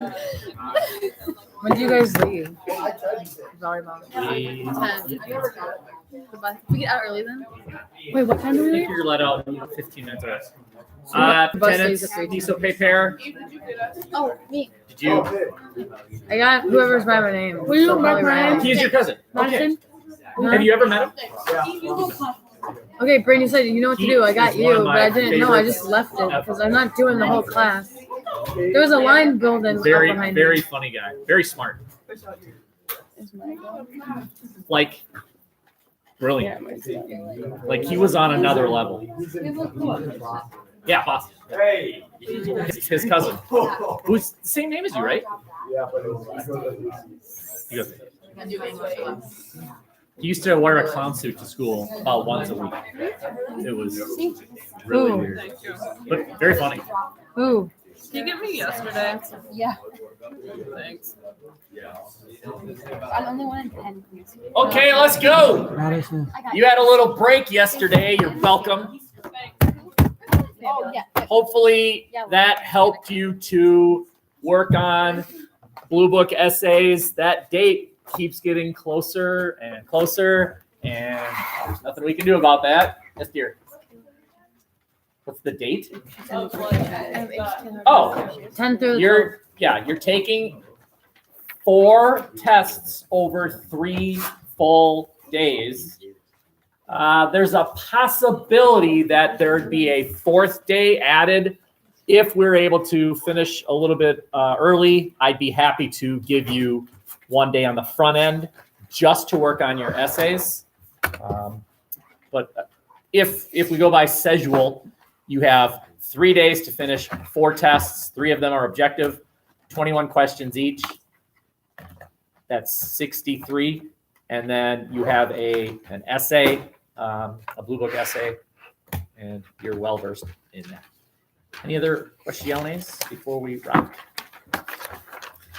When do you guys leave? Volleyball. 10. We get out early then? Wait, what time do we I leave? think you're let out 15 minutes early. Bus leaves Tenants, at 3:10. diesel pay pair. Oh, me. Did you? I got whoever's by my name. Will you by my name? He's your cousin. Okay. Madison? Have you ever met him? Okay, Brandon said, you know what to do. I got He's one of you, but my I didn't know. I just favorites left it because I'm not doing the whole class. There was a line building Very, up behind very me. funny guy. Very smart. Like, brilliant. Like, he was on another level. Yeah, Boston. Hey. His cousin. Who's the same name as you, right? Yeah, but He goes, he used to wear a clown suit to school about once a week. It was really Ooh. weird. But very funny. Ooh. Did you get me yesterday? Yeah, Thanks. I'm only one in 10. Okay, let's go. I got You had a little break yesterday. You're welcome. Oh, yeah. Hopefully that helped you to work on Blue Book essays. That date keeps getting closer and closer, and there's nothing we can do about that. Yes, dear. What's the date? Oh, 10 through the you're taking 4 tests over 3 full days. There's a possibility that there'd be a 4th day added. If we're able to finish a little bit early, I'd be happy to give you 1 day on the front end just to work on your essays. But if we go by schedule, you have 3 days to finish 4 tests. 3 of them are objective, 21 questions each. That's 63. And then you have an essay, a Blue Book essay, and you're well versed in that. Any other questions before we rock?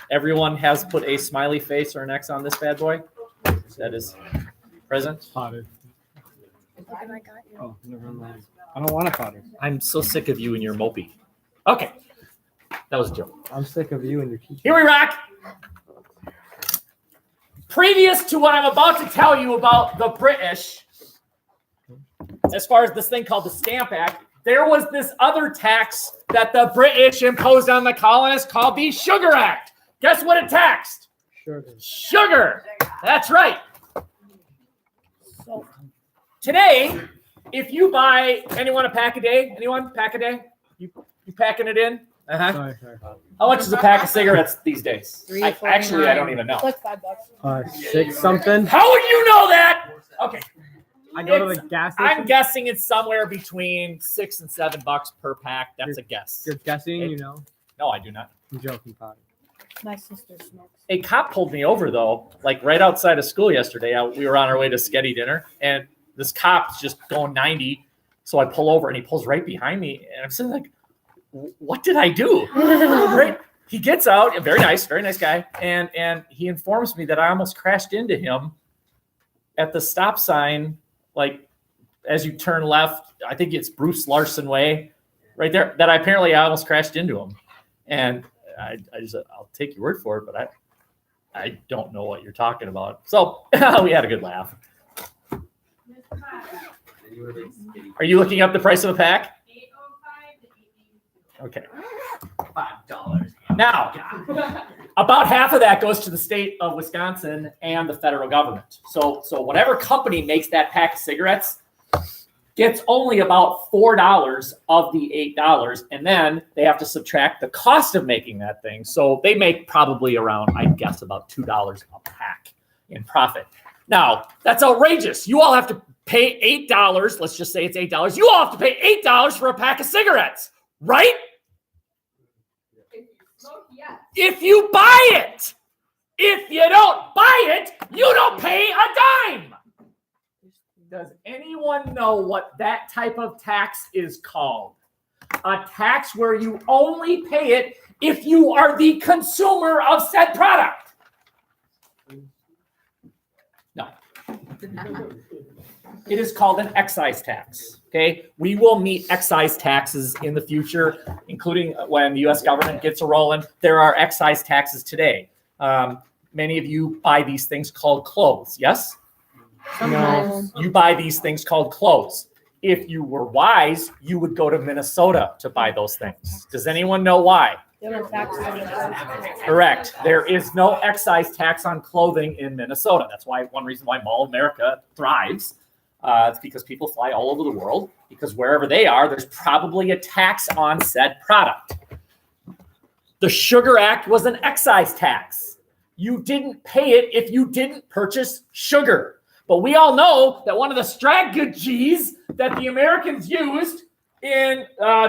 Everyone has put a smiley face or an X on this bad boy. That is present. Potted. Oh, never mind. I don't want a potter. I'm so sick of you and your mopey. Okay, that was a joke. I'm sick of you and your teacher. Here we rock. Previous to what I'm about to tell you about the British, as far as this thing called the Stamp Act, there was this other tax that the British imposed on the colonists called the Sugar Act. Guess what it taxed? Sugar. That's right. So today, if you buy anyone a pack a day, anyone pack a day? You packing it in? Uh-huh. Sorry. How much is a pack of cigarettes these days? Actually, I don't even know. Like $5. 6 something. How would you know that? Okay. I go to the gas station. I'm guessing it's somewhere between $6 and $7 per pack. That's a guess. You're guessing, you know? No, I do not. I'm joking, Potter. My sister smokes. A cop pulled me over though, like right outside of school yesterday. We were on our way to Sketty dinner, and this cop's just going 90. So I pull over, and he pulls right behind me, and I'm sitting like, "What did I do?" Right? He gets out, a very nice guy, and he informs me that I almost crashed into him at the stop sign, like as you turn left. I think it's Bruce Larson Way, right there. That I almost crashed into him, and I just said, I'll take your word for it, but I don't know what you're talking about. So we had a good laugh. Are you looking up the price of a pack? Okay. $5. Now, about half of that goes to the state of Wisconsin and the federal government. So whatever company makes that pack of cigarettes gets only about $4 of the $8, and then they have to subtract the cost of making that thing. So they make probably around, I guess, about $2 a pack in profit. Now, that's outrageous. You all have to pay $8. Let's just say it's $8. You all have to pay $8 for a pack of cigarettes, right? If you buy it. If you don't buy it, you don't pay a dime. Does anyone know what that type of tax is called? A tax where you only pay it if you are the consumer of said product. No. It is called an excise tax. Okay, we will meet excise taxes in the future, including when the U.S. government gets a rolling. There are excise taxes today. Many of you buy these things called clothes. Yes, Sometimes. you buy these things called clothes. If you were wise, you would go to Minnesota to buy those things. Does anyone know why? Correct. There is no excise tax on clothing in Minnesota. That's why one reason why Mall of America thrives. It's because people fly all over the world, because wherever they are, there's probably a tax on said product. The Sugar Act was an excise tax. You didn't pay it if you didn't purchase sugar. But we all know that one of the strategies that the Americans used in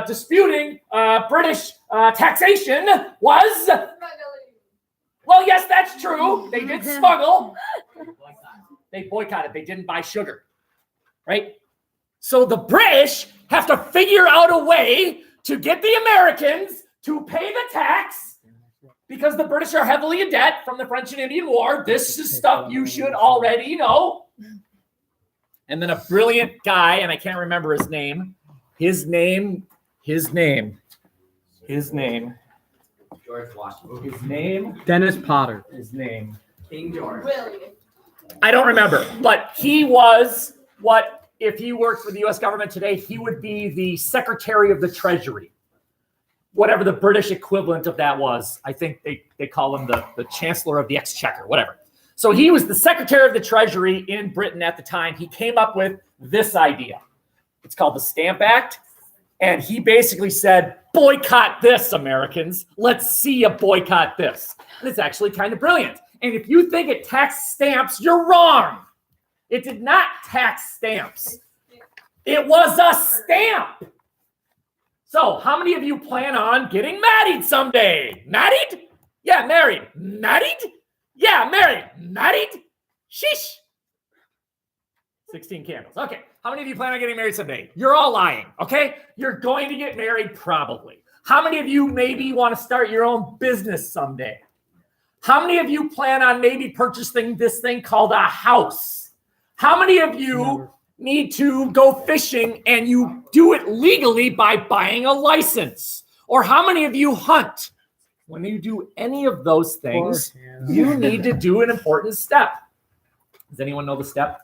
disputing British taxation was, well, yes, that's true. They did smuggle. They boycotted. They didn't buy sugar, right? So the British have to figure out a way to get the Americans to pay the tax because the British are heavily in debt from the French and Indian War. This is stuff you should already know. And then a brilliant guy, and I can't remember his name. His name. George Washington. His name. Dennis Potter. His name. King George. I don't remember, but he was what, if he worked for the U.S. government today, he would be the Secretary of the Treasury. Whatever the British equivalent of that was. I think they call him the Chancellor of the Exchequer, whatever. So he was the Secretary of the Treasury in Britain at the time. He came up with this idea. It's called the Stamp Act. And he basically said, boycott this, Americans. Let's see you boycott this. And it's actually kind of brilliant. And if you think it taxed stamps, you're wrong. It did not tax stamps. It was a stamp. So how many of you plan on getting married someday? Married? Yeah, married. Married? Yeah, married. Married? Sheesh. 16 candles. Okay. How many of you plan on getting married someday? You're all lying, okay? You're going to get married probably. How many of you maybe want to start your own business someday? How many of you plan on maybe purchasing this thing called a house? How many of you need to go fishing and you do it legally by buying a license? Or how many of you hunt? When you do any of those things, you need to do an important step. Does anyone know the step?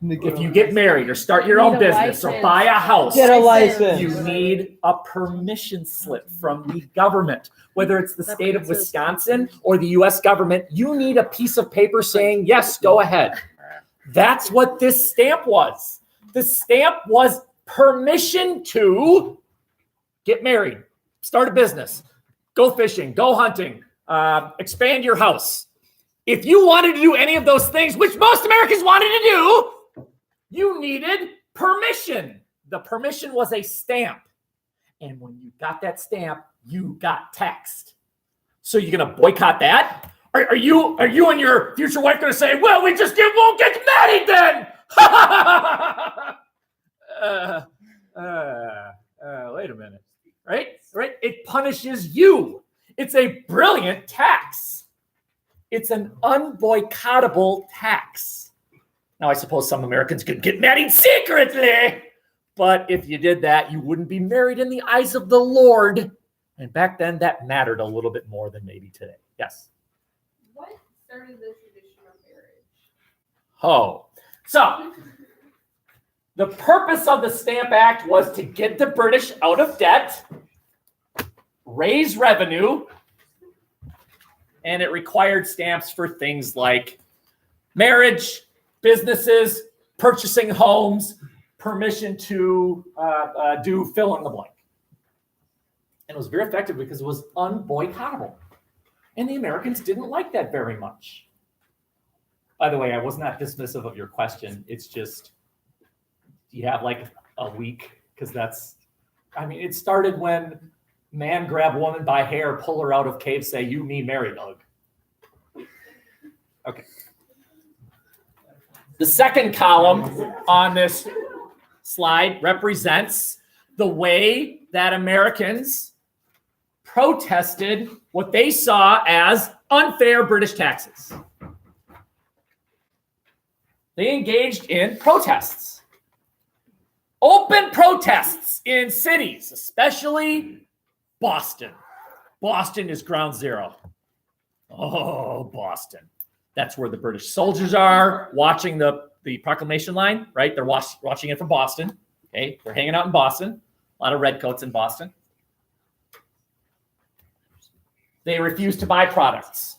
If you get married or start your own business or buy a house, Get a license. you need a permission slip from the government. Whether it's the state of Wisconsin or the U.S. government, you need a piece of paper saying, yes, go ahead. That's what this stamp was. The stamp was permission to get married, start a business, go fishing, go hunting, expand your house. If you wanted to do any of those things, which most Americans wanted to do, you needed permission. The permission was a stamp. And when you got that stamp, you got taxed. So you're going to boycott that? Are you and your future wife going to say, well, we just won't get married then? Wait a minute. Right? It punishes you. It's a brilliant tax. It's an unboycottable tax. Now, I suppose some Americans could get married secretly, but if you did that, you wouldn't be married in the eyes of the Lord. And back then, that mattered a little bit more than maybe today. Yes? What started the tradition of marriage? Oh, so the purpose of the Stamp Act was to get the British out of debt, raise revenue, and it required stamps for things like marriage, businesses, purchasing homes, permission to do fill in the blank. And it was very effective because it was unboycottable. And the Americans didn't like that very much. By the way, I was not dismissive of your question. It's just, you have like a week, because it started when man grab woman by hair, pull her out of cave, say, you, me, marry, Doug. Okay. The second column on this slide represents the way that Americans protested what they saw as unfair British taxes. They engaged in protests. Open protests in cities, especially Boston. Boston is ground zero. Oh, Boston. That's where the British soldiers are watching the proclamation line, right? They're watching it from Boston. Okay, they're hanging out in Boston. A lot of redcoats in Boston. They refuse to buy products.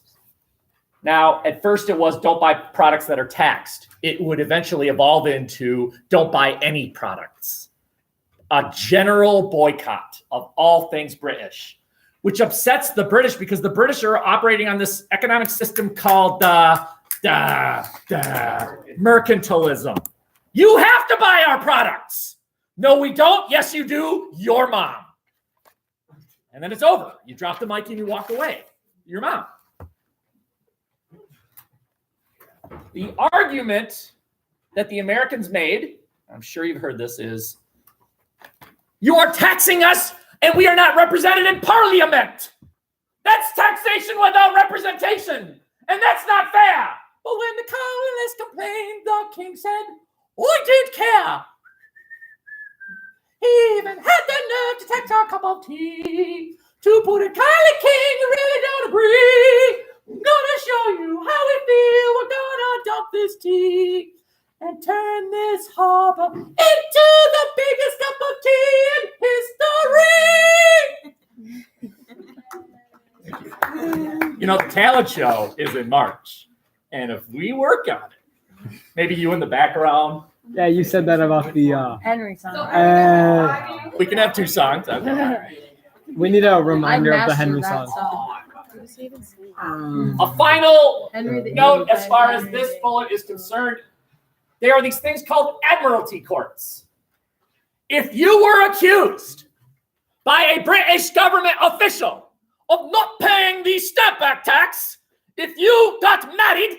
Now, at first it was don't buy products that are taxed. It would eventually evolve into don't buy any products. A general boycott of all things British, which upsets the British because the British are operating on this economic system called mercantilism. You have to buy our products. No, we don't. Yes, you do. Your mom. And then it's over. You drop the mic and you walk away. Your mom. The argument that the Americans made, I'm sure you've heard this, is you are taxing us and we are not represented in Parliament. That's taxation without representation. And that's not fair. But when the colonists complained, the king said, I didn't care. He even had the nerve to tax our cup of tea. To put it kindly, king, you really don't agree. I'm gonna show you how we feel. We're gonna dump this tea and turn this harbor into the biggest cup of tea in history. You know, the talent show is in March. And if we work on it, maybe you in the background. Yeah, you said that about the. Henry song. We can have two songs. We need a reminder of the Henry song. A final Henry note as far as this bullet is concerned, there are these things called admiralty courts. If you were accused by a British government official of not paying the stamp back tax, if you got married,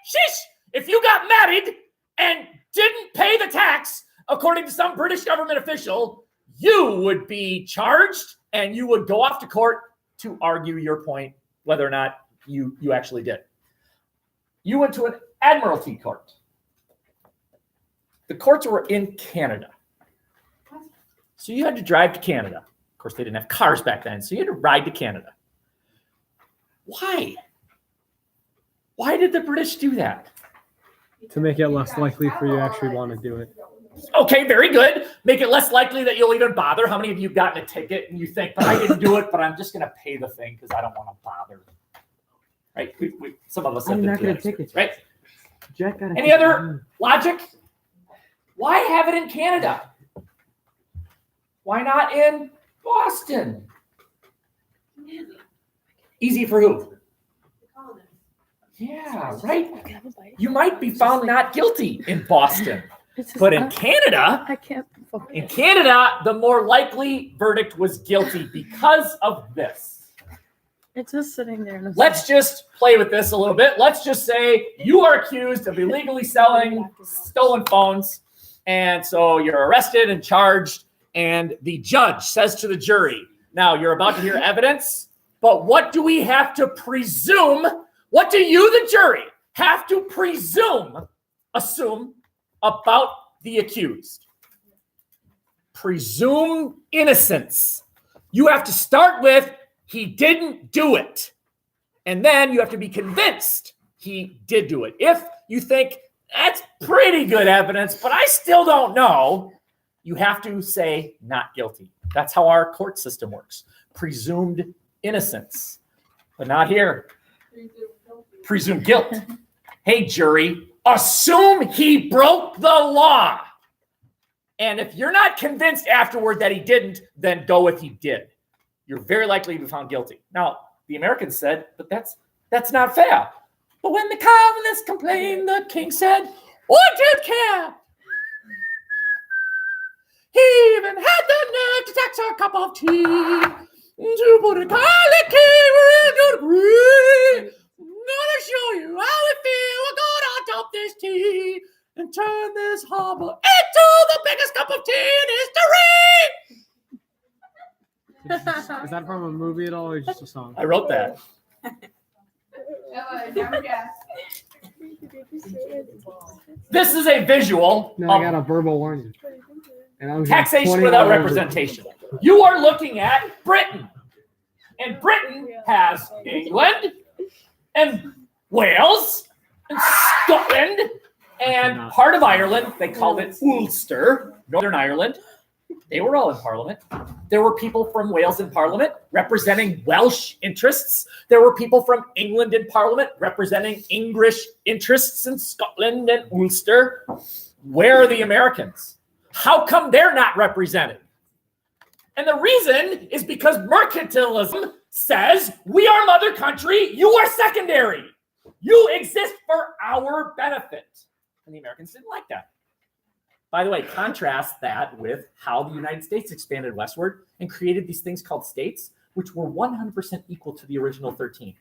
shish, if you got married and didn't pay the tax, according to some British government official, you would be charged and you would go off to court to argue your point, whether or not you actually did. You went to an admiralty court. The courts were in Canada. So you had to drive to Canada. Of course, they didn't have cars back then, so you had to ride to Canada. Why? Why did the British do that? To make it less likely for you to actually want to do it. Okay, very good. Make it less likely that you'll even bother. How many of you have gotten a ticket and you think, but I didn't do it, but I'm just going to pay the thing because I don't want to bother. Right? Some of us have been through that, right? Any other logic? Why have it in Canada? Why not in Boston? Easy for who? Yeah, right. You might be found not guilty in Boston. But in Canada, the more likely verdict was guilty because of this. It's just sitting there. Let's just play with this a little bit. Let's just say you are accused of illegally selling stolen phones. And so you're arrested and charged. And the judge says to the jury, now you're about to hear evidence, but what do we have to presume? What do you, the jury, have to assume about the accused? Presume innocence. You have to start with, he didn't do it. And then you have to be convinced he did do it. If you think, that's pretty good evidence, but I still don't know, you have to say not guilty. That's how our court system works. Presumed innocence. But not here. Presumed guilt. Hey, jury, assume he broke the law. And if you're not convinced afterward that he didn't, then go with he did. You're very likely to be found guilty. Now, the Americans said, but that's not fair. But when the colonists complained, the king said, I did care. He even had the nerve to tax our cup of tea. To put it kindly, king, we're in good agree. I'm gonna show you how we feel. We're gonna dump this tea and turn this harbor into the biggest cup of tea in history. Is that from a movie at all or just a song? I wrote that. Never guess. This is a visual No, I of got a verbal warning. And I'm taxation 20 without over. representation. You are looking at Britain. And Britain has England and Wales and Scotland and part of Ireland. They called it Ulster, Northern Ireland. They were all in Parliament. There were people from Wales in Parliament representing Welsh interests. There were people from England in Parliament representing English interests in Scotland and Ulster. Where are the Americans? How come they're not represented? And the reason is because mercantilism says we are mother country, you are secondary. You exist for our benefit. And the Americans didn't like that. By the way, contrast that with how the United States expanded westward and created these things called states, which were 100% equal to the original 13.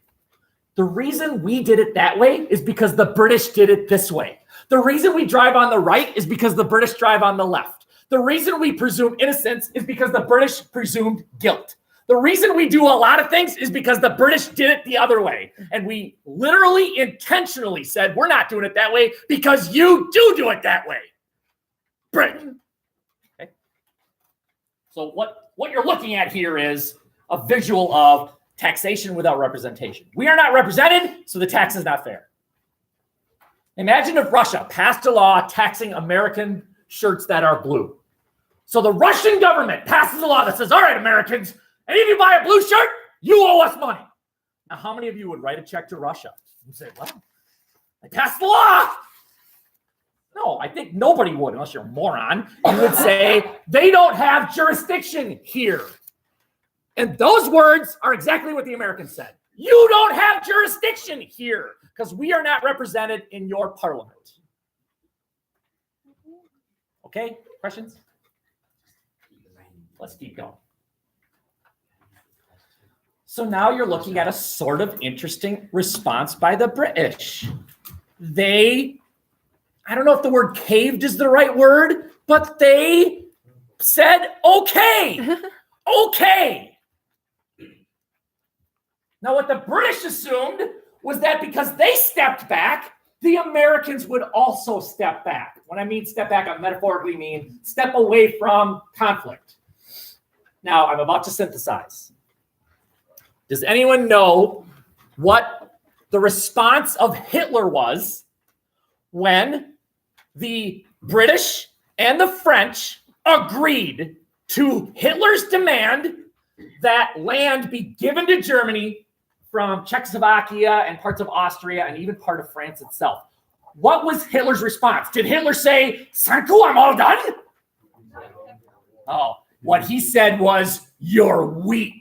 The reason we did it that way is because the British did it this way. The reason we drive on the right is because the British drive on the left. The reason we presume innocence is because the British presumed guilt. The reason we do a lot of things is because the British did it the other way. And we literally intentionally said, we're not doing it that way because you do it that way. Britain. Okay. So what you're looking at here is a visual of taxation without representation. We are not represented, so the tax is not fair. Imagine if Russia passed a law taxing American shirts that are blue. So the Russian government passes a law that says, all right, Americans, any of you buy a blue shirt, you owe us money. Now, how many of you would write a check to Russia and say, well, I passed the law? No, I think nobody would, unless you're a moron. You would say, they don't have jurisdiction here. And those words are exactly what the Americans said. You don't have jurisdiction here because we are not represented in your parliament. Okay, questions? Let's keep going. So now you're looking at a sort of interesting response by the British. They, I don't know if the word caved is the right word, but they said, okay, okay. Now what the British assumed was that because they stepped back, the Americans would also step back. When I mean step back, I metaphorically mean step away from conflict. Now, I'm about to synthesize. Does anyone know what the response of Hitler was when the British and the French agreed to Hitler's demand that land be given to Germany from Czechoslovakia and parts of Austria and even part of France itself? What was Hitler's response? Did Hitler say, "Thank you, I'm all done"? Oh, what he said was, "You're weak.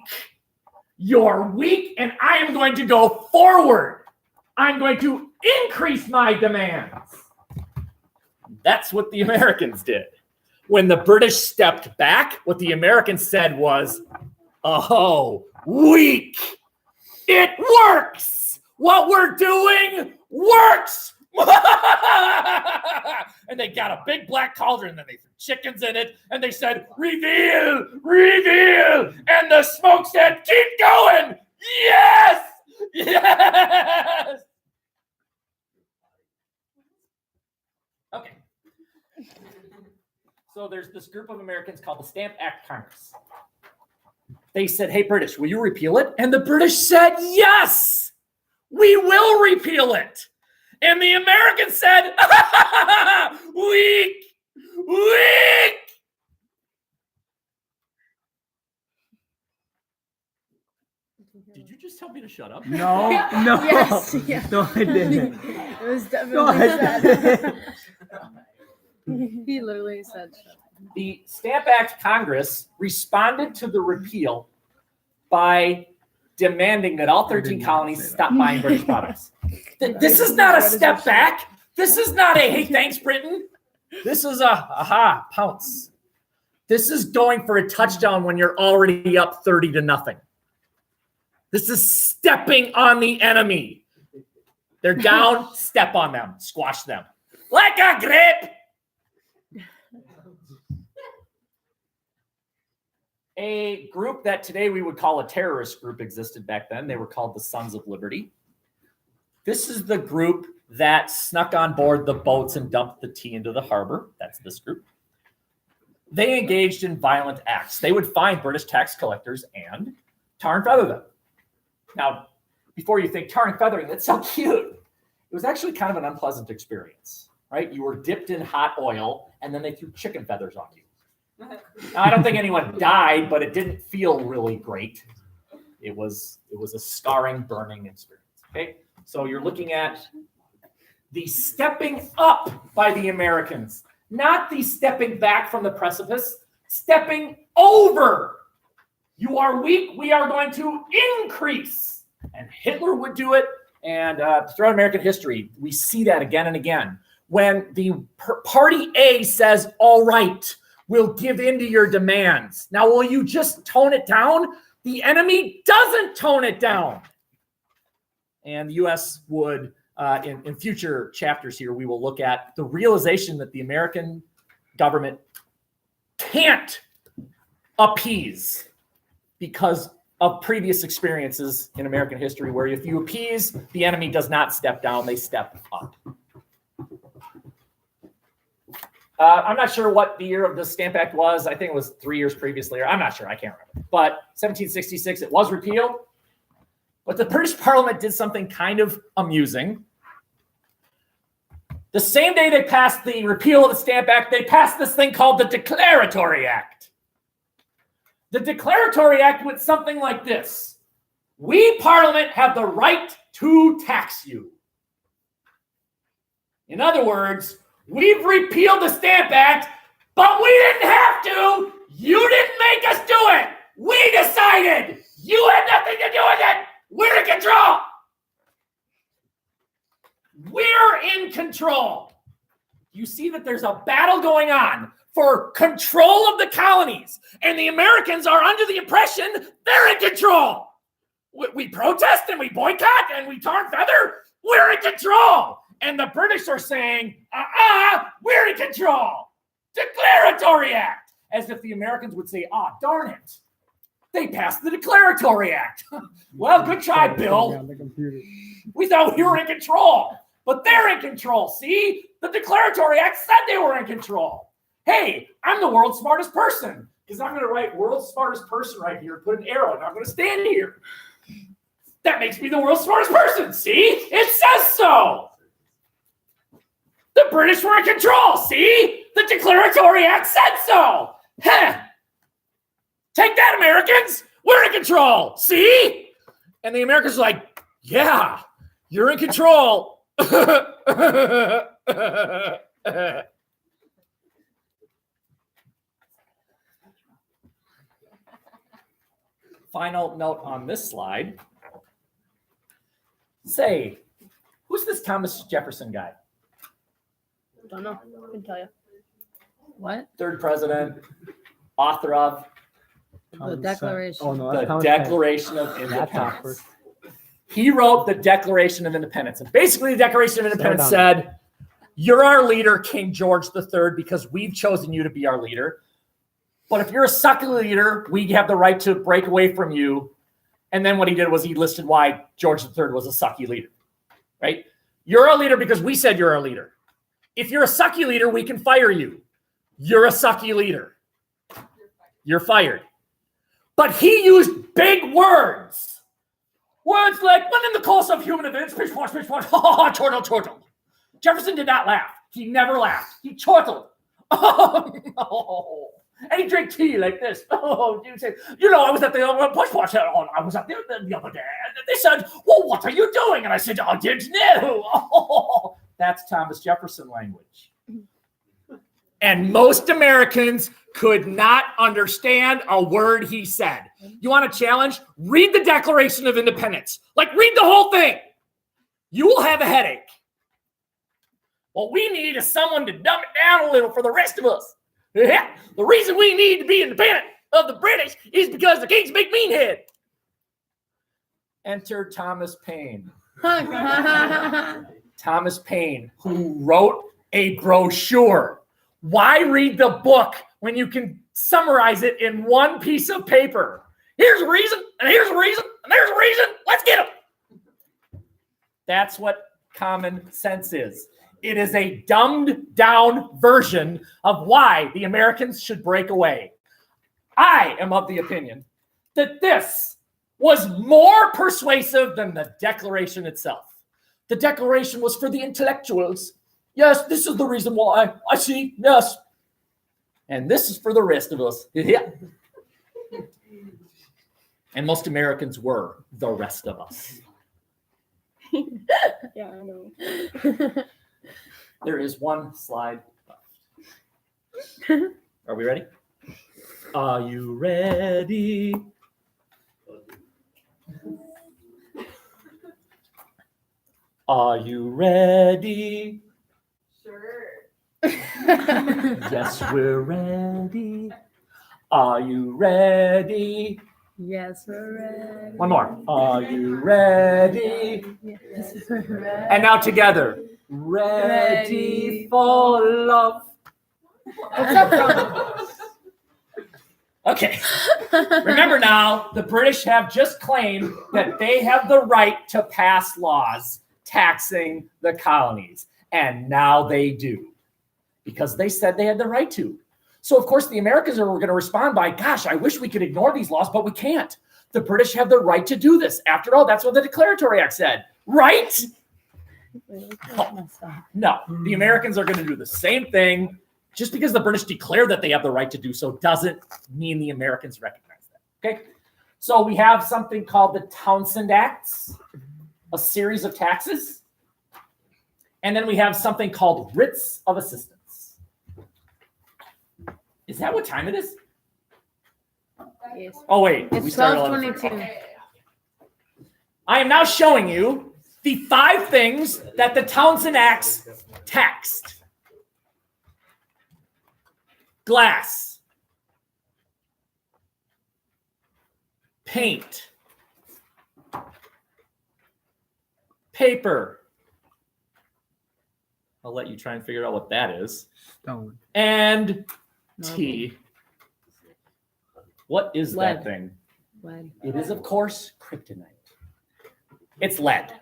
You're weak, and I am going to go forward. I'm going to increase my demands." That's what the Americans did. When the British stepped back, what the Americans said was, "Oh, weak. It works. What we're doing works." And they got a big black cauldron and they threw chickens in it and they said, "Reveal, reveal." And the smoke said, "Keep going. Yes, yes." Okay. So there's this group of Americans called the Stamp Act Congress. They said, "Hey, British, will you repeal it?" And the British said, "Yes, we will repeal it." And the Americans said, "Weak, weak." Did you just tell me to shut up? No. Yes, yeah. No, I didn't. It was No, definitely I that. didn't. He literally said, The Stamp Act Congress responded to the repeal by demanding that all 13 colonies stop buying British products. This is not a step back. This is not a, "Hey, thanks, Britain." This is a, aha, pounce. This is going for a touchdown when you're already up 30-0. This is stepping on the enemy. They're down, step on them, squash them. Like a grape. A group that today we would call a terrorist group existed back then. They were called the Sons of Liberty. This is the group that snuck on board the boats and dumped the tea into the harbor. That's this group. They engaged in violent acts. They would find British tax collectors and tar and feather them. Now, before you think tar and feathering, that's so cute. It was actually kind of an unpleasant experience, right? You were dipped in hot oil, and then they threw chicken feathers on you. Now, I don't think anyone died, but it didn't feel really great. It was a scarring, burning experience. Okay, so you're looking at the stepping up by the Americans, not the stepping back from the precipice, stepping over. You are weak, we are going to increase. And Hitler would do it, and throughout American history, we see that again and again. When the party A says, all right, we'll give in to your demands. Now, will you just tone it down? The enemy doesn't tone it down. And the U.S. would, in future chapters here, we will look at the realization that the American government can't appease because of previous experiences in American history where if you appease, the enemy does not step down, they step up. I'm not sure what the year of the Stamp Act was. I think it was 3 years previously. I'm not sure. I can't remember. But 1766, it was repealed. But the British Parliament did something kind of amusing. The same day they passed the repeal of the Stamp Act, they passed this thing called the Declaratory Act. The Declaratory Act went something like this. We, Parliament, have the right to tax you. In other words, we've repealed the Stamp Act, but we didn't have to. You didn't make us do it. We decided. You had nothing to do with it. We're in control. We're in control. You see that there's a battle going on for control of the colonies, and the Americans are under the impression they're in control. We protest and we boycott and we tar and feather. We're in control. And the British are saying, we're in control. Declaratory Act. As if the Americans would say, darn it. They passed the Declaratory Act. Well, good try, Bill. We thought we were in control. But they're in control. See? The Declaratory Act said they were in control. Hey, I'm the world's smartest person. Because I'm going to write world's smartest person right here, put an arrow, and I'm going to stand here. That makes me the world's smartest person. See? It says so. The British were in control. See? The Declaratory Act said so. Heh. Take that, Americans. We're in control. See? And the Americans are like, yeah, you're in control. Final note on this slide. Say, who's this Thomas Jefferson guy? Don't know. Couldn't tell you. What? Third president, author of The Declaration. Oh, no, the that's Declaration of Independence. He wrote the Declaration of Independence. And basically, the Declaration of Independence said, you're our leader, King George III, because we've chosen you to be our leader. But if you're a sucky leader, we have the right to break away from you. And then what he did was he listed why George III was a sucky leader, right? You're our leader because we said you're our leader. If you're a sucky leader, we can fire you. You're a sucky leader. You're fired. But he used big words. Words like, when in the course of human events, pitch wash, chortle, chortle. Jefferson did not laugh. He never laughed. He chortled. Oh, no. And he drank tea like this. Oh, I was at the push wash. I was up there the other day. And they said, well, what are you doing? And I said, I didn't know. Oh, that's Thomas Jefferson language. And most Americans could not understand a word he said. You want a challenge? Read the Declaration of Independence. Like, read the whole thing. You will have a headache. What we need is someone to dumb it down a little for the rest of us. Yeah. The reason we need to be independent of the British is because the king's a big meathead. Enter Thomas Paine. Thomas Paine, who wrote a brochure. Why read the book when you can summarize it in one piece of paper? Here's a reason, and here's a reason, and there's a reason. Let's get them. That's what common sense is. It is a dumbed down version of why the Americans should break away. I am of the opinion that this was more persuasive than the Declaration itself. The Declaration was for the intellectuals. Yes, this is the reason why. I see, yes. And this is for the rest of us. Yeah. And most Americans were the rest of us. Yeah, I know. There is one slide left. Are we ready? Are you ready? Are you ready? Sure. Yes, we're ready. Are you ready? Yes, we're ready. One more. Are you ready? Yes, we're ready. And now together. Ready for love. What's up, brother? Okay. Remember now, the British have just claimed that they have the right to pass laws taxing the colonies. And now they do. Because they said they had the right to. So, of course, the Americans are going to respond by, gosh, I wish we could ignore these laws, but we can't. The British have the right to do this. After all, that's what the Declaratory Act said. Right? No, the Americans are going to do the same thing. Just because the British declare that they have the right to do so doesn't mean the Americans recognize that. Okay? So we have something called the Townshend Acts, a series of taxes. And then we have something called writs of assistance. Is that what time it is? Yes. Oh, wait. It's we started 12:22. I am now showing you the 5 things that the Townshend Acts taxed. Glass, paint, paper. I'll let you try and figure out what that is. Stone. And tea. What is Lead. that thing? Lead. It is, of course, kryptonite. It's lead.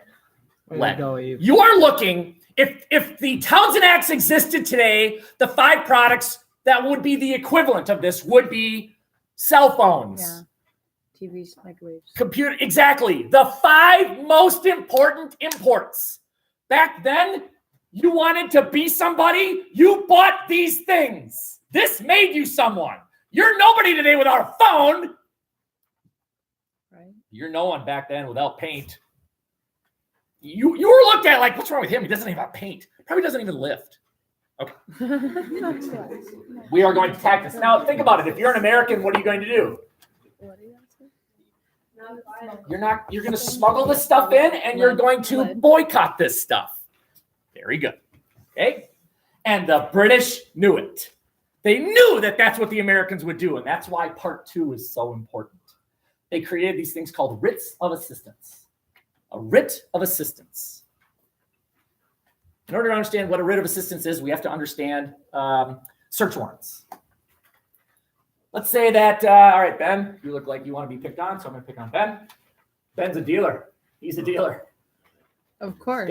Way to Lead. go, Eve. You are looking, if the Townshend Acts existed today, the 5 products that would be the equivalent of this would be cell phones, Yeah. TVs, microwaves. computer, exactly. The 5 most important imports. Back then, you wanted to be somebody, you bought these things. This made you someone. You're nobody today without a phone. Right. You're no one back then without paint. You were looked at like, what's wrong with him? He doesn't even have paint. Probably doesn't even lift. Okay. We are going to tax this. Now, think about it. If you're an American, what are you going to do? You're going to smuggle this stuff in and you're going to boycott this stuff. Very good. Okay. And the British knew it. They knew that that's what the Americans would do. And that's why part 2 is so important. They created these things called writs of assistance. A writ of assistance. In order to understand what a writ of assistance is, we have to understand search warrants. Let's say that, all right, Ben, you look like you want to be picked on, so I'm going to pick on Ben. Ben's a dealer. He's a dealer. Of course.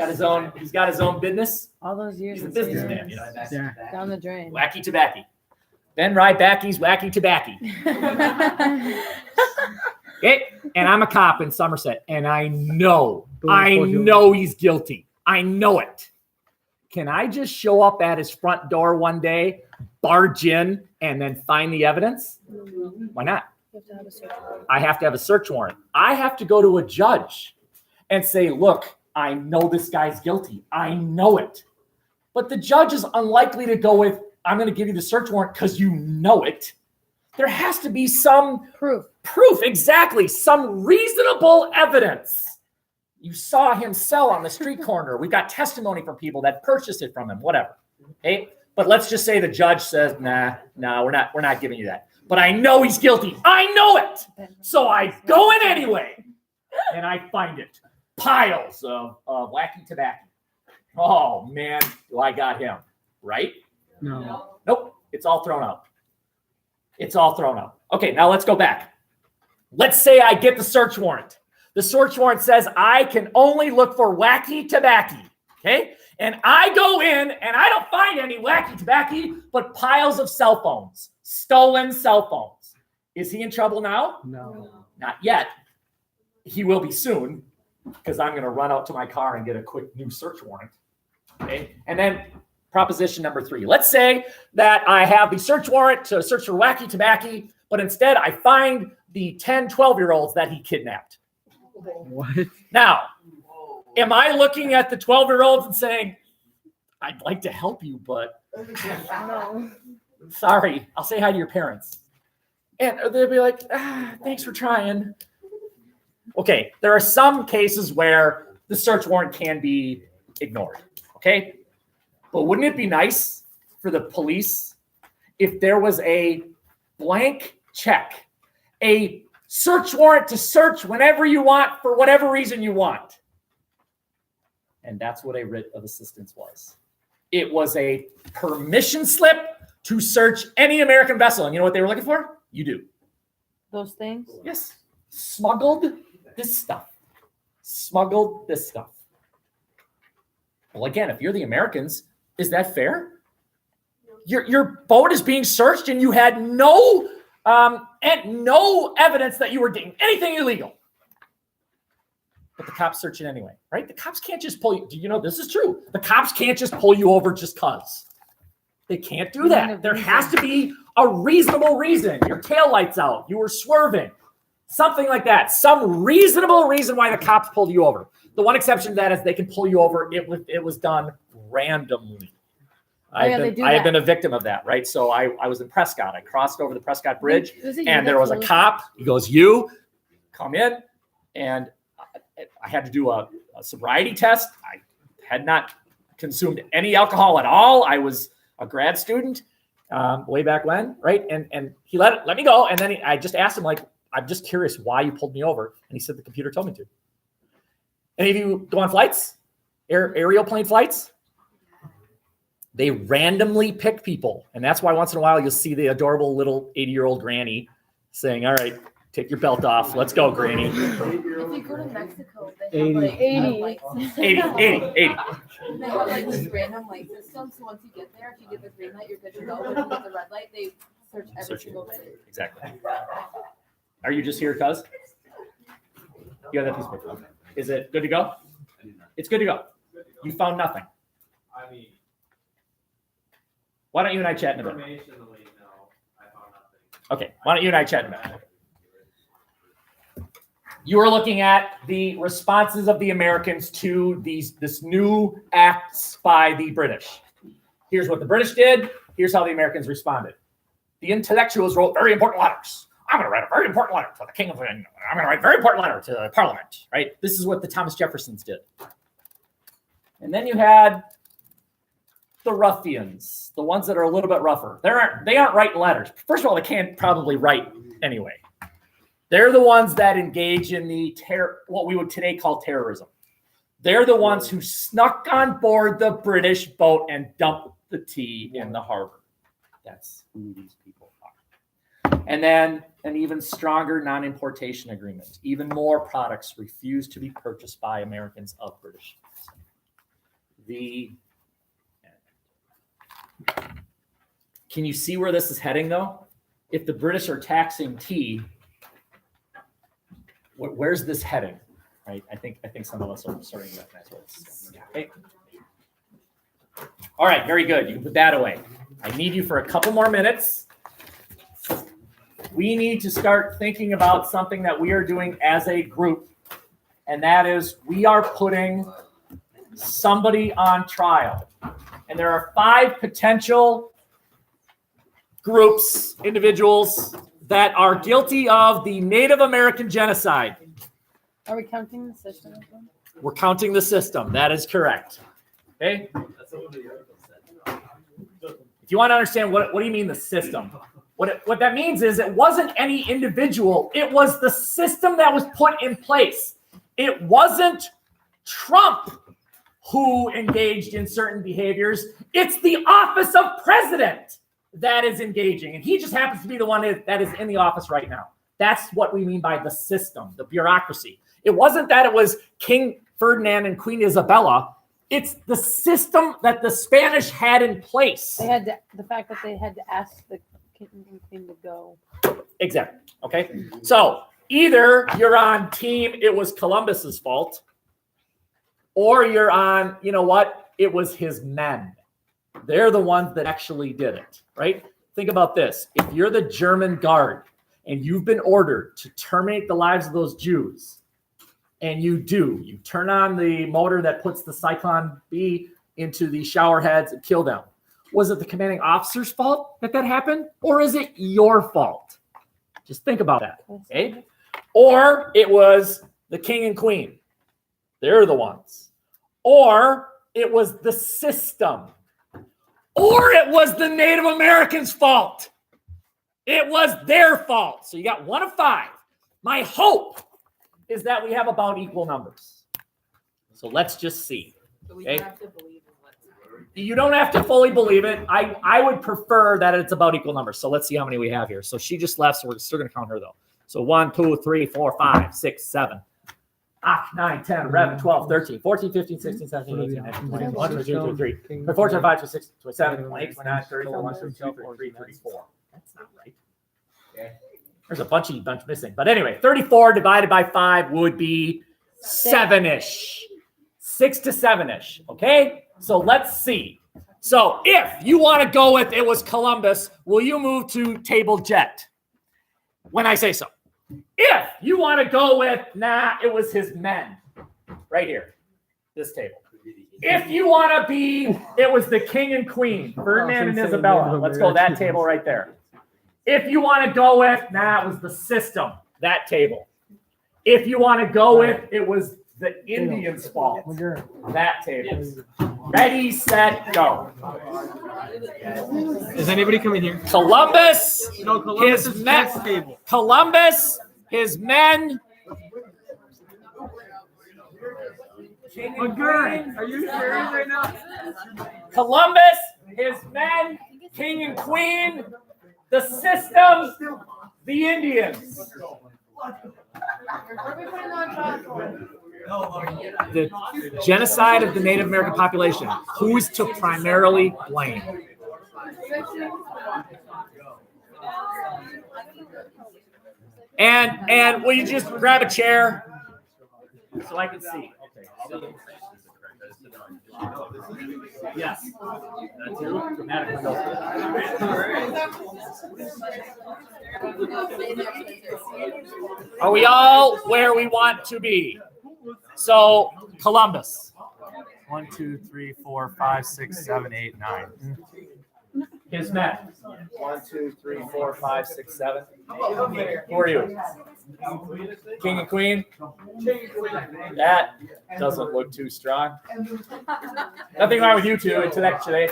He's got his own business. All those years. He's a in businessman. CIS. Yeah. Down the drain. Wacky tobacco. Ben Rybacky's wacky tobacco. Okay, and I'm a cop in Somerset, and I know he's guilty. I know it. Can I just show up at his front door one day, barge in, and then find the evidence? Why not? You have to have a search warrant. I have to have a search warrant. I have to go to a judge and say, look, I know this guy's guilty. I know it. But the judge is unlikely to go with, I'm going to give you the search warrant because you know it. There has to be some Proof. exactly, some reasonable evidence. You saw him sell on the street corner. We've got testimony from people that purchased it from him, whatever. Okay? But let's just say the judge says, nah, we're not giving you that. But I know he's guilty. I know it. So I go in anyway. And I find it. Piles of wacky tobacco. Oh, man, do I got him. Right? No. Nope. It's all thrown out. It's all thrown out. Okay, now let's go back. Let's say I get the search warrant. The search warrant says I can only look for wacky tobacco. Okay. And I go in and I don't find any wacky tobacco, but piles of cell phones, stolen cell phones. Is he in trouble now? No. Not yet. He will be soon because I'm going to run out to my car and get a quick new search warrant. Okay. And then proposition number 3. Let's say that I have the search warrant to search for wacky tobacco, but instead I find the 10, 12-year-olds that he kidnapped. What? Now, am I looking at the 12-year-olds and saying, I'd like to help you, but No. sorry, I'll say hi to your parents. And they'll be like, thanks for trying. Okay, there are some cases where the search warrant can be ignored, okay? But wouldn't it be nice for the police if there was a blank check, a search warrant to search whenever you want for whatever reason you want? And that's what a writ of assistance was. It was a permission slip to search any American vessel. And you know what they were looking for? You do. Those things. Yes. Smuggled this stuff. Smuggled this stuff. Well, again, if you're the Americans, is that fair? Your boat is being searched and you had no evidence that you were doing anything illegal. But the cops search it anyway, right? The cops can't just pull you. Do you know this is true? The cops can't just pull you over just cause. They can't do that. There has to be a reasonable reason. Your taillight's out. You were swerving. Something like that. Some reasonable reason why the cops pulled you over. The one exception to that is they can pull you over. It was done randomly. I have been a victim of that, right? So I was in Prescott. I crossed over the Prescott Bridge, and there was a cop. He goes, "You come in," and I had to do a sobriety test. I had not consumed any alcohol at all. I was a grad student way back when, right? And he let me go, and then I just asked him, like, I'm just curious why you pulled me over, and he said the computer told me to. Any of you go on flights, aerial plane flights? They randomly pick people, and that's why once in a while you'll see the adorable little 80-year-old granny saying, "All right, take your belt off. Let's go, granny." If you go to Mexico, they 80. have like 80. lights. 80. They have like this random light system. So once you get there, if you get the green light, you're good to go. But if you get the red light, they search every single bit. Exactly. Are you just here, cuz? You have that piece of paper. Okay. Is it good to go? It's good to go. You found nothing. I mean, Why don't you and I chat in a bit? informationally, no, I found nothing. Okay, why don't you and I chat in a minute? You are looking at the responses of the Americans to this new acts by the British. Here's what the British did. Here's how the Americans responded. The intellectuals wrote very important letters. I'm going to write a very important letter to the King of England. I'm going to write a very important letter to the Parliament, right? This is what the Thomas Jeffersons did. And then you had the ruffians, the ones that are a little bit rougher. They aren't writing letters. First of all, they can't probably write anyway. They're the ones that engage in the what we would today call terrorism. They're the ones who snuck on board the British boat and dumped the tea in the harbor. That's who these people are. And then an even stronger non-importation agreement. Even more products refused to be purchased by Americans of British. Can you see where this is heading, though? If the British are taxing tea, where's this heading? Right? I think some of us are starting to recognize where this is going. Okay. All right, very good. You can put that away. I need you for a couple more minutes. We need to start thinking about something that we are doing as a group, and that is we are putting somebody on trial. And there are 5 potential groups, individuals that are guilty of the Native American genocide. Are we counting the system? We're counting the system. That is correct. Okay? If you want to understand what do you mean the system? What that means is it wasn't any individual. It was the system that was put in place. It wasn't Trump who engaged in certain behaviors. It's the office of president that is engaging. And he just happens to be the one that is in the office right now. That's what we mean by the system, the bureaucracy. It wasn't that it was King Ferdinand and Queen Isabella. It's the system that the Spanish had in place. They had to, the fact that they had to ask the king and queen to go. Exactly. Okay. So either you're on team, it was Columbus's fault, or you're on, you know what? It was his men. They're the ones that actually did it, right? Think about this. If you're the German guard and you've been ordered to terminate the lives of those Jews, and you turn on the motor that puts the Cyclone B into the shower heads and kill them. Was it the commanding officer's fault that happened? Or is it your fault? Just think about that, okay? Or it was the king and queen. They're the ones. Or it was the system. Or it was the Native Americans' fault. It was their fault. So you got 1 of 5. My hope is that we have about equal numbers. So let's just see. So we Okay. have to believe in what's. You don't have to fully believe it. I would prefer that it's about equal numbers. So let's see how many we have here. So she just left, so we're still going to count her though. So 1, 2, 3, 4, 5, 6, 7, 8, 9, 10, 11, 12, 13, 14, 15, 16, 17, 18, 19, 20, 21, 22, 23, 24, 25, 26, 27, 28, 29, 30, 31, 32, 33, 34. That's not right. Okay. There's a bunch missing. But anyway, 34 divided by 5 would be 7-ish. 6 to 7-ish. Okay? So let's see. So if you want to go with it was Columbus, will you move to table jet? When I say so. If you want to go with, it was his men. Right here. This table. If you want to be, it was the king and queen, Ferdinand and Isabella. Let's go that table right there. If you want to go with, it was the system, that table. If you want to go with, it was the Indians' fault, that table. Ready, set, go. Is anybody coming here? Columbus, No, Columbus his is men, next table. Columbus, his men. Oh, good. Are you serious right now? Columbus, his men, king and queen, the system, the Indians. What are we putting on top for? The genocide of the Native American population. Who's to primarily blame? And will you just grab a chair so I can see? Okay. Yes. That's you. Dramatic Are we all where we want to be? So Columbus. 1, 2, 3, 4, 5, 6, 7, 8, 9. His men. 1, 2, 3, 4, 5, 6, 7. Who are you? King and queen? That doesn't look too strong. Nothing wrong with you two intellectually.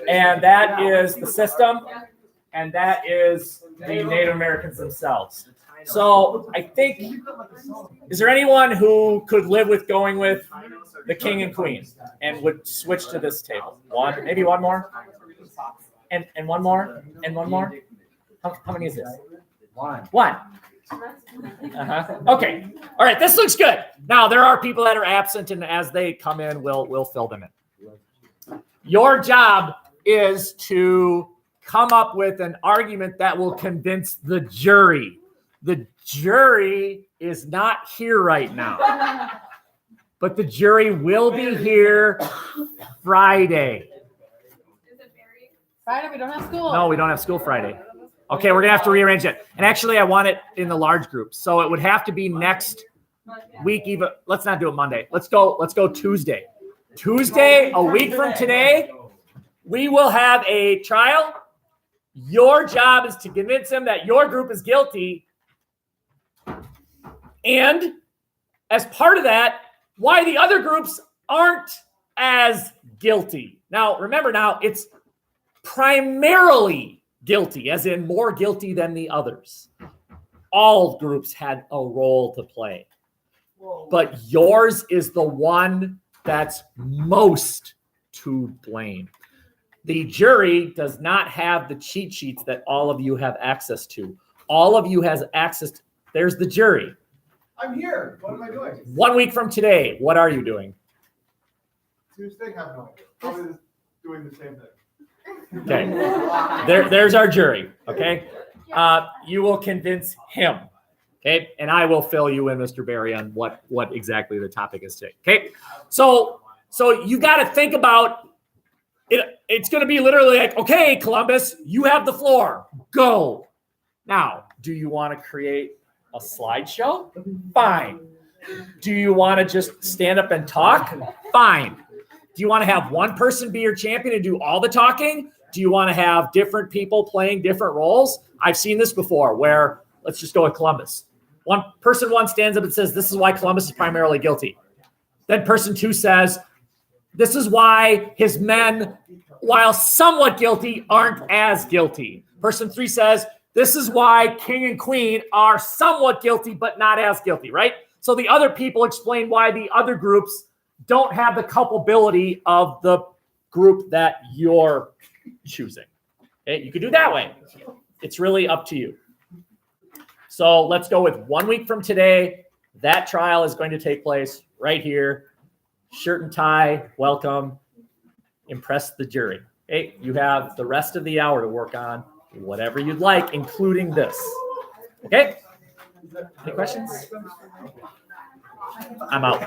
And that is the system. And that is the Native Americans themselves. So I think, is there anyone who could live with going with the king and queen and would switch to this table? One, maybe one more? And one more? And one more? How many is this? One. Okay. All right. This looks good. Now there are people that are absent, and as they come in, we'll fill them in. Your job is to come up with an argument that will convince the jury. The jury is not here right now, but the jury will be here Friday. Friday, we don't have school. No, we don't have school Friday. Okay, we're gonna have to rearrange it. And actually, I want it in the large groups, so it would have to be next week. Even let's not do it Monday. Let's go Tuesday. Tuesday, a week from today, we will have a trial. Your job is to convince them that your group is guilty. And as part of that, why the other groups aren't as guilty. Now, remember it's primarily guilty, as in more guilty than the others. All groups had a role to play. But yours is the one that's most to blame. The jury does not have the cheat sheets that all of you have access to. All of you has access to, there's the jury. I'm here. What am I doing? 1 week from today, what are you doing? Tuesday, have no idea. Probably doing the same thing. Okay. There's our jury. Okay. You will convince him. Okay. And I will fill you in, Mr. Barry, on what exactly the topic is today. Okay. So you got to think about it. It's going to be literally like, okay, Columbus, you have the floor. Go. Now, do you want to create a slideshow? Fine. Do you want to just stand up and talk? Fine. Do you want to have one person be your champion and do all the talking? Do you want to have different people playing different roles? I've seen this before where, let's just go with Columbus. One stands up and says, this is why Columbus is primarily guilty. Then person 2 says, this is why his men, while somewhat guilty, aren't as guilty. Person 3 says, this is why king and queen are somewhat guilty, but not as guilty, right? So the other people explain why the other groups don't have the culpability of the group that you're choosing. Okay, you could do that way. It's really up to you. So let's go with 1 week from today. That trial is going to take place right here. Shirt and tie, welcome. Impress the jury. Okay, you have the rest of the hour to work on whatever you'd like, including this. Okay? Any questions? I'm out.